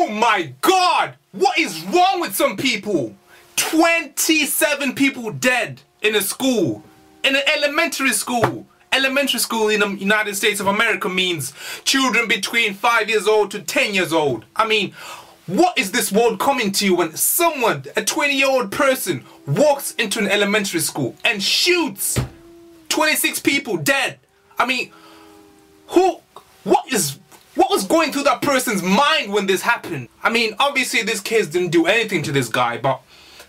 Oh my God! What is wrong with some people? 27 people dead in a school, in an elementary school. Elementary school in the United States of America means children between 5 years old to 10 years old. I mean, what is this world coming to when someone, a 20-year-old person, walks into an elementary school and shoots 26 people dead? I mean, what was going through that person's mind when this happened? I mean, obviously these kids didn't do anything to this guy, but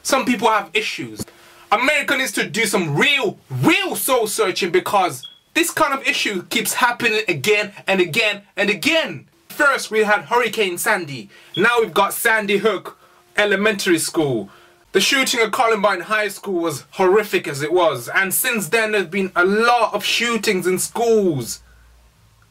some people have issues. America needs to do some real soul searching, because this kind of issue keeps happening again and again and again. First we had Hurricane Sandy. Now we've got Sandy Hook Elementary School. The shooting at Columbine High School was horrific as it was, and since then there's been a lot of shootings in schools.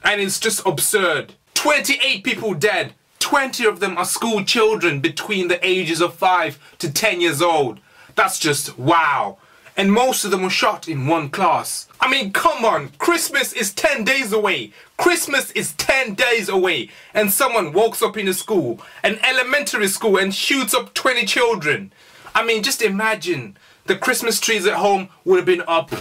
And it's just absurd. 28 people dead. 20 of them are school children between the ages of 5 to 10 years old. That's just wow. And most of them were shot in one class. I mean, come on. Christmas is 10 days away. Christmas is 10 days away. And someone walks up in a school, an elementary school, and shoots up 20 children. I mean, just imagine. The Christmas trees at home would have been up,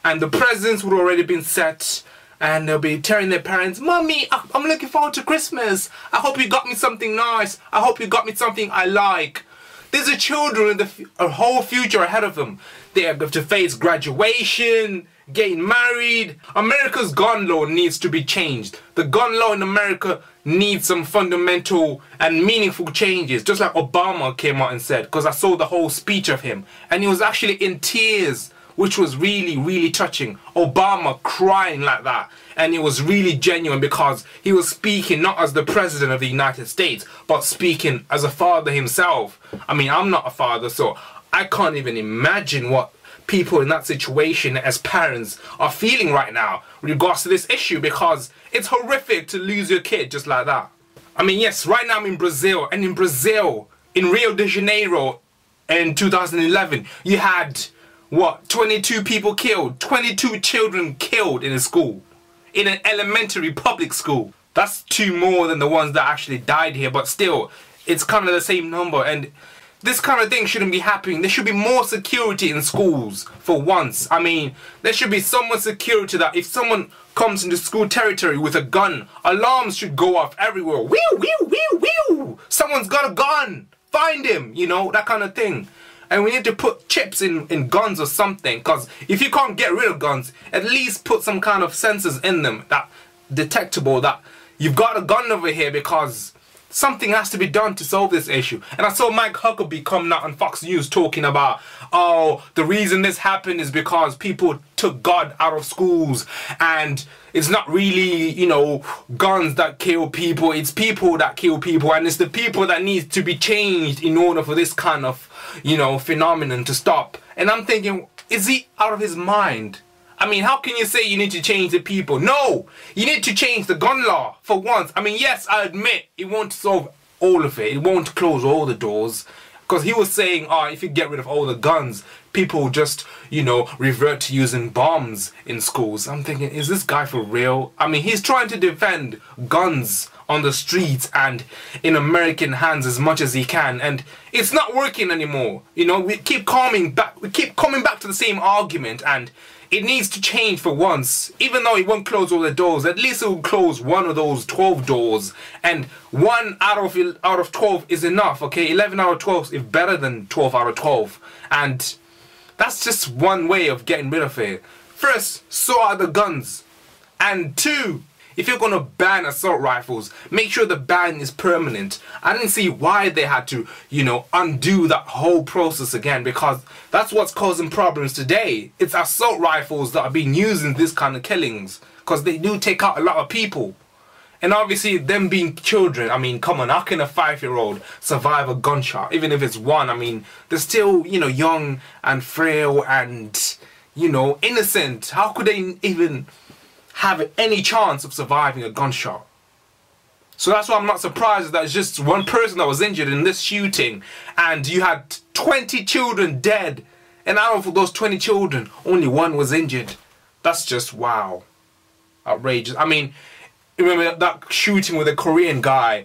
and the presents would have already been set. And they'll be telling their parents, "Mommy, I'm looking forward to Christmas. I hope you got me something nice. I hope you got me something I like." These are children with a whole future ahead of them. They have to face graduation, getting married. America's gun law needs to be changed. The gun law in America needs some fundamental and meaningful changes. Just like Obama came out and said, because I saw the whole speech of him. And he was actually in tears, which was really touching. Obama crying like that. And it was really genuine, because he was speaking not as the president of the United States, but speaking as a father himself. I mean, I'm not a father, so I can't even imagine what people in that situation as parents are feeling right now with regards to this issue, because it's horrific to lose your kid just like that. I mean, yes, right now I'm in Brazil, and in Brazil, in Rio de Janeiro in 2011, you had, what, 22 people killed, 22 children killed in a school, in an elementary public school. That's 2 more than the ones that actually died here, but still, it's kind of the same number. And this kind of thing shouldn't be happening. There should be more security in schools for once. I mean, there should be some more security that if someone comes into school territory with a gun, alarms should go off everywhere. Whew, whew, whew, whew. Someone's got a gun. Find him, you know, that kind of thing. And we need to put chips in guns or something, because if you can't get rid of guns, at least put some kind of sensors in them that detectable that you've got a gun over here, because something has to be done to solve this issue. And I saw Mike Huckabee come out on Fox News talking about, oh, the reason this happened is because people took God out of schools, and it's not really, you know, guns that kill people, it's people that kill people, and it's the people that need to be changed in order for this kind of, you know, phenomenon to stop. And I'm thinking, is he out of his mind? I mean, how can you say you need to change the people? No, you need to change the gun law for once. I mean, yes, I admit it won't solve all of it. It won't close all the doors. Because he was saying, oh, if you get rid of all the guns, people just, you know, revert to using bombs in schools. I'm thinking, is this guy for real? I mean, he's trying to defend guns on the streets and in American hands as much as he can, and it's not working anymore. You know, we keep coming back to the same argument, and it needs to change for once. Even though it won't close all the doors, at least it will close one of those 12 doors, and 1 out of 12 is enough. Okay, 11 out of 12 is better than 12 out of 12, and that's just one way of getting rid of it. First, sort out the guns, and 2, if you're going to ban assault rifles, make sure the ban is permanent. I didn't see why they had to, you know, undo that whole process again, because that's what's causing problems today. It's assault rifles that are being used in this kind of killings, because they do take out a lot of people. And obviously, them being children, I mean, come on, how can a 5-year-old survive a gunshot? Even if it's one, I mean, they're still, you know, young and frail and, you know, innocent. How could they even have any chance of surviving a gunshot? So that's why I'm not surprised that it's just one person that was injured in this shooting, and you had 20 children dead, and out of those 20 children, only 1 was injured. That's just wow. Outrageous. I mean, remember that shooting with a Korean guy?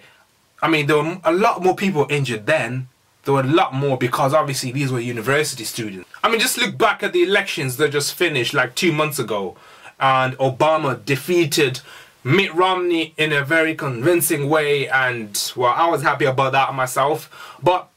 I mean, there were a lot more people injured then. There were a lot more because obviously these were university students. I mean, just look back at the elections that just finished like 2 months ago, and Obama defeated Mitt Romney in a very convincing way, and well, I was happy about that myself. But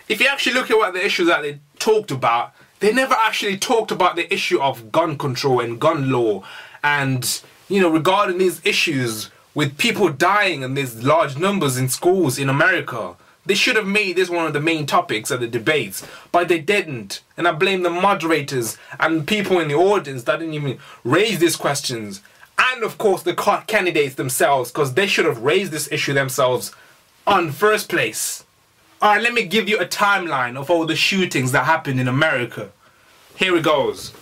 if you actually look at what the issues that they talked about, they never actually talked about the issue of gun control and gun law, and you know, regarding these issues with people dying and there's large numbers in schools in America. They should have made this one of the main topics of the debates, but they didn't. And I blame the moderators and people in the audience that didn't even raise these questions. And of course the candidates themselves, because they should have raised this issue themselves on first place. Alright, let me give you a timeline of all the shootings that happened in America. Here it goes.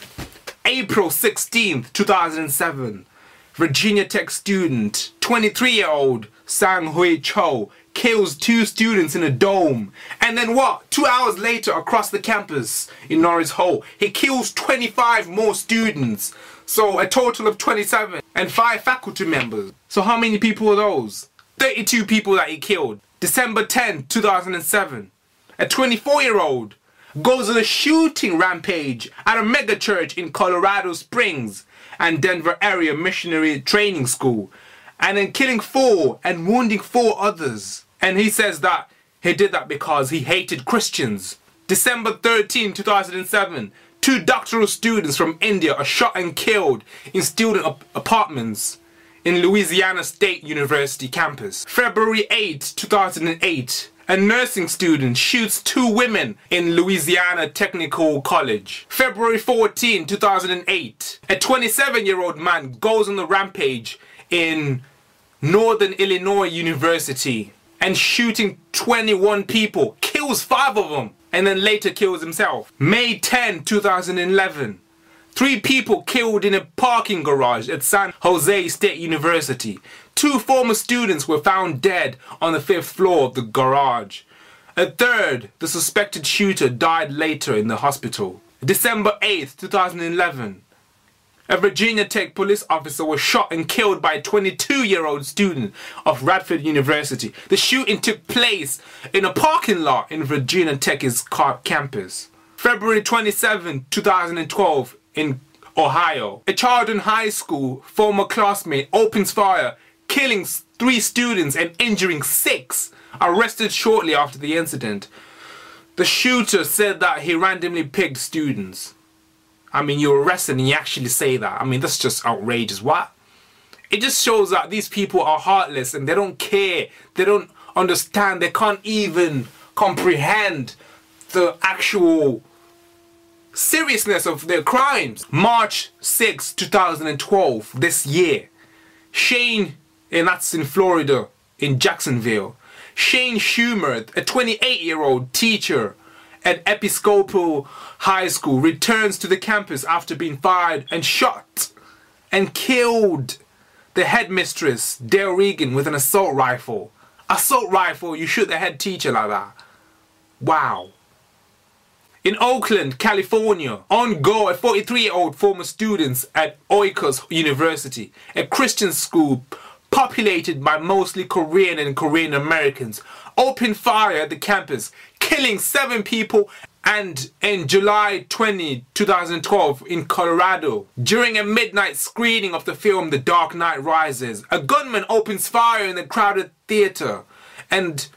April 16th, 2007. Virginia Tech student, 23-year-old Sang Hui Cho, kills 2 students in a dome. And then what? 2 hours later, across the campus in Norris Hall, he kills 25 more students. So a total of 27 and 5 faculty members. So how many people are those? 32 people that he killed. December 10, 2007. A 24-year-old goes on a shooting rampage at a mega church in Colorado Springs and Denver area missionary training school, and then killing 4 and wounding 4 others. And he says that he did that because he hated Christians. December 13, 2007, 2 doctoral students from India are shot and killed in student apartments in Louisiana State University campus. February 8, 2008, a nursing student shoots 2 women in Louisiana Technical College. February 14, 2008, a 27-year-old man goes on a rampage in Northern Illinois University and shooting 21 people, kills 5 of them, and then later kills himself. May 10, 2011, 3 people killed in a parking garage at San Jose State University. 2 former students were found dead on the 5th floor of the garage. A third, the suspected shooter, died later in the hospital. December 8, 2011, a Virginia Tech police officer was shot and killed by a 22-year-old student of Radford University. The shooting took place in a parking lot in Virginia Tech's campus. February 27, 2012, in Ohio, a Charlton High School former classmate opens fire, killing 3 students and injuring 6, arrested shortly after the incident. The shooter said that he randomly picked students. I mean, you're arrested and you actually say that. I mean, that's just outrageous. What? It just shows that these people are heartless and they don't care. They don't understand. They can't even comprehend the actual seriousness of their crimes. March 6, 2012, this year. Shane, and that's in Florida, in Jacksonville. Shane Schumer, a 28-year-old teacher at Episcopal High School, returns to the campus after being fired and shot and killed the headmistress, Dale Regan, with an assault rifle. Assault rifle, you shoot the head teacher like that. Wow. In Oakland, California, on go, a 43-year-old former student at Oikos University, a Christian school populated by mostly Korean and Korean Americans, opened fire at the campus, killing 7 people. And in July 20, 2012, in Colorado, during a midnight screening of the film The Dark Knight Rises, a gunman opens fire in the crowded theater and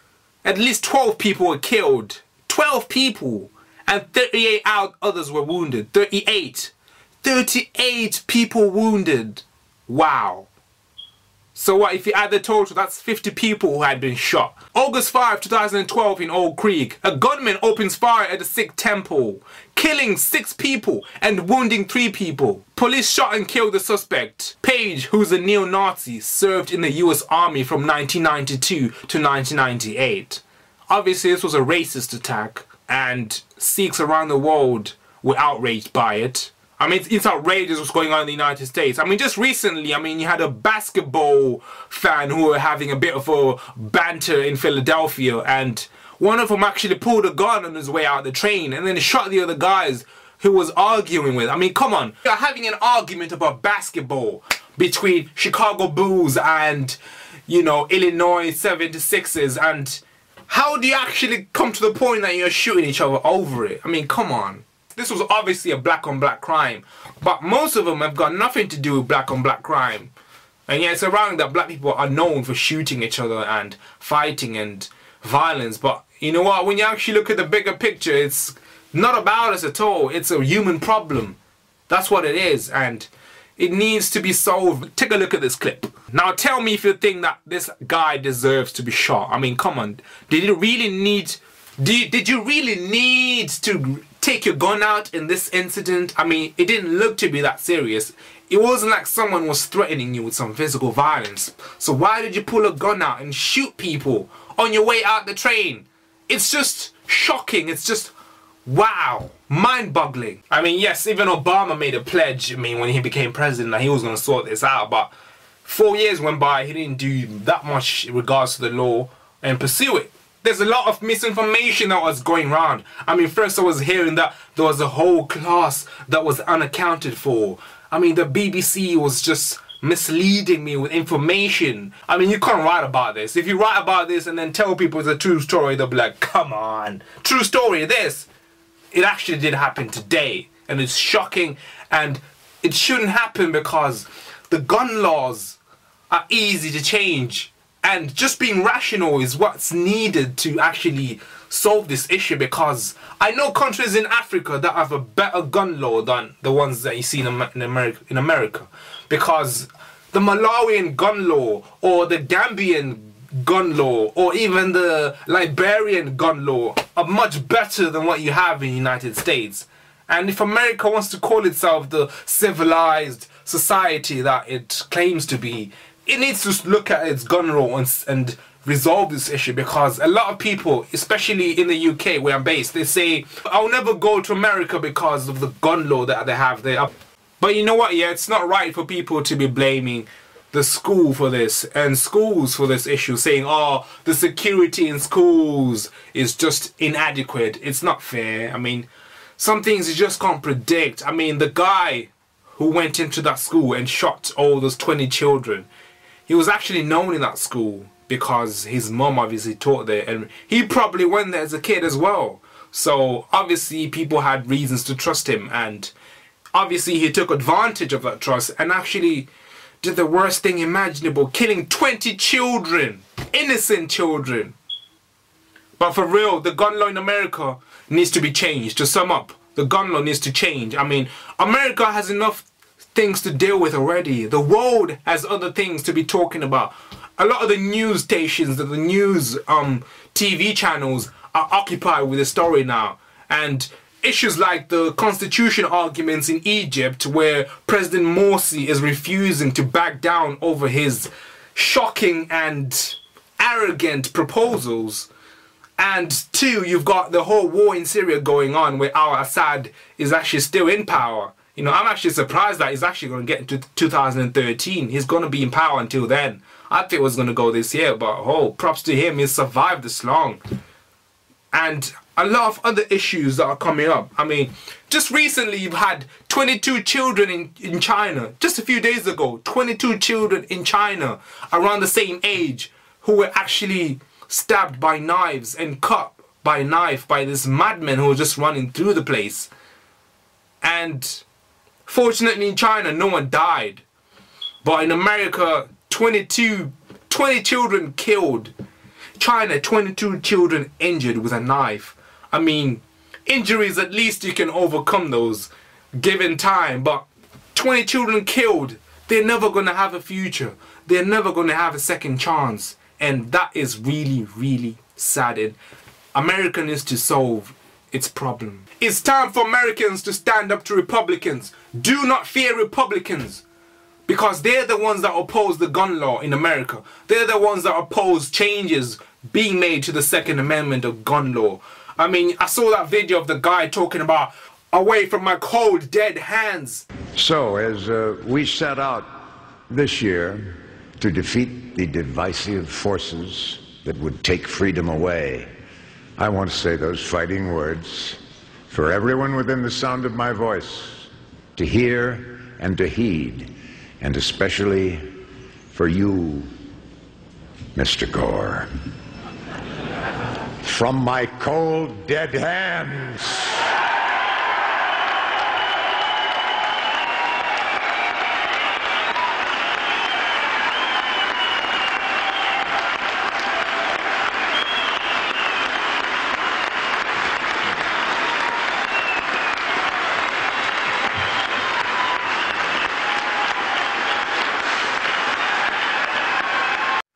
at least 12 people were killed. 12 people! And 38 others were wounded. 38 people wounded. Wow. So what, if you add the total, that's 50 people who had been shot. August 5, 2012 in Oak Creek, a gunman opens fire at a Sikh temple, killing 6 people and wounding 3 people. Police shot and killed the suspect. Page, who's a neo-Nazi, served in the US Army from 1992 to 1998. Obviously this was a racist attack, and Sikhs around the world were outraged by it. I mean, it's outrageous what's going on in the United States. I mean, just recently, I mean, you had a basketball fan who were having a bit of a banter in Philadelphia, and one of them actually pulled a gun on his way out the train and then shot the other guys who was arguing with. I mean, come on. You're having an argument about basketball between Chicago Bulls and you know, Illinois 76ers, and how do you actually come to the point that you're shooting each other over it? I mean, come on. This was obviously a black-on-black crime, but most of them have got nothing to do with black-on-black crime. And yet it's ironic that black people are known for shooting each other and fighting and violence. But you know what? When you actually look at the bigger picture, it's not about us at all. It's a human problem. That's what it is, and it needs to be solved. Take a look at this clip. Now tell me if you think that this guy deserves to be shot. I mean, come on. Did you really need to take your gun out in this incident? I mean, it didn't look to be that serious. It wasn't like someone was threatening you with some physical violence. So why did you pull a gun out and shoot people on your way out the train? It's just shocking. It's just, wow, mind-boggling. I mean, yes, even Obama made a pledge, I mean, when he became president, that he was going to sort this out, but 4 years went by, he didn't do that much in regards to the law and pursue it. There's a lot of misinformation that was going around. I mean, first I was hearing that there was a whole class that was unaccounted for. I mean, the BBC was just misleading me with information. I mean, you can't write about this. If you write about this and then tell people it's a true story, they'll be like, come on, true story, this. It actually did happen today, and it's shocking, and it shouldn't happen because the gun laws are easy to change, and just being rational is what's needed to actually solve this issue, because I know countries in Africa that have a better gun law than the ones that you see in America, because the Malawian gun law or the Gambian gun law or even the Liberian gun law are much better than what you have in the United States. And if America wants to call itself the civilized society that it claims to be, it needs to look at its gun law and resolve this issue, because a lot of people, especially in the UK where I'm based, they say, I'll never go to America because of the gun law that they have there. But you know what, yeah, it's not right for people to be blaming the school for this and schools for this issue, saying, oh, the security in schools is just inadequate. It's not fair. I mean, some things you just can't predict. I mean, the guy who went into that school and shot all those 20 children, he was actually known in that school because his mom obviously taught there, and he probably went there as a kid as well. So obviously people had reasons to trust him, and obviously he took advantage of that trust and actually did the worst thing imaginable, killing 20 children, innocent children. But for real, the gun law in America needs to be changed. To sum up, the gun law needs to change. I mean, America has enough things to deal with already. The world has other things to be talking about. A lot of the news stations, the news TV channels are occupied with the story now. And issues like the constitution arguments in Egypt, where President Morsi is refusing to back down over his shocking and arrogant proposals. And two, you've got the whole war in Syria going on, where al-Assad is actually still in power. You know, I'm actually surprised that he's actually going to get into 2013. He's going to be in power until then. I think it was going to go this year, but oh, props to him, he's survived this long. And a lot of other issues that are coming up. I mean, just recently you've had 22 children in China. Just a few days ago, 22 children in China around the same age who were actually stabbed by knives and cut by a knife by this madman who was just running through the place. And fortunately in China no one died. But in America, 20 children killed. China, 22 children injured with a knife. I mean, injuries, at least you can overcome those given time, but 20 children killed, they're never going to have a future. They're never going to have a second chance. And that is really, really sad. And America needs to solve its problem. It's time for Americans to stand up to Republicans. Do not fear Republicans, because they're the ones that oppose the gun law in America. They're the ones that oppose changes being made to the Second Amendment of gun law. I mean, I saw that video of the guy talking about away from my cold, dead hands. So, as we set out this year to defeat the divisive forces that would take freedom away, I want to say those fighting words for everyone within the sound of my voice to hear and to heed, and especially for you, Mr. Gore. From my cold, dead hands.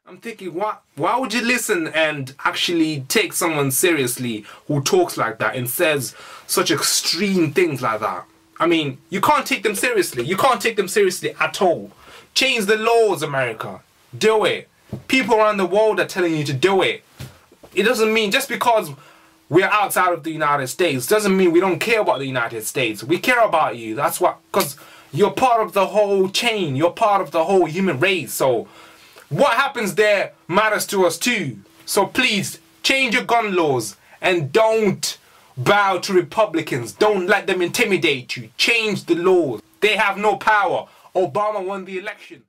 I'm thinking, why would you listen and actually take someone seriously who talks like that and says such extreme things like that? I mean, you can't take them seriously. You can't take them seriously at all. Change the laws, America. Do it. People around the world are telling you to do it. It doesn't mean just because we're outside of the United States doesn't mean we don't care about the United States. We care about you. That's what, because you're part of the whole chain. You're part of the whole human race. So what happens there matters to us too. So please, change your gun laws and don't bow to Republicans. Don't let them intimidate you. Change the laws. They have no power. Obama won the election.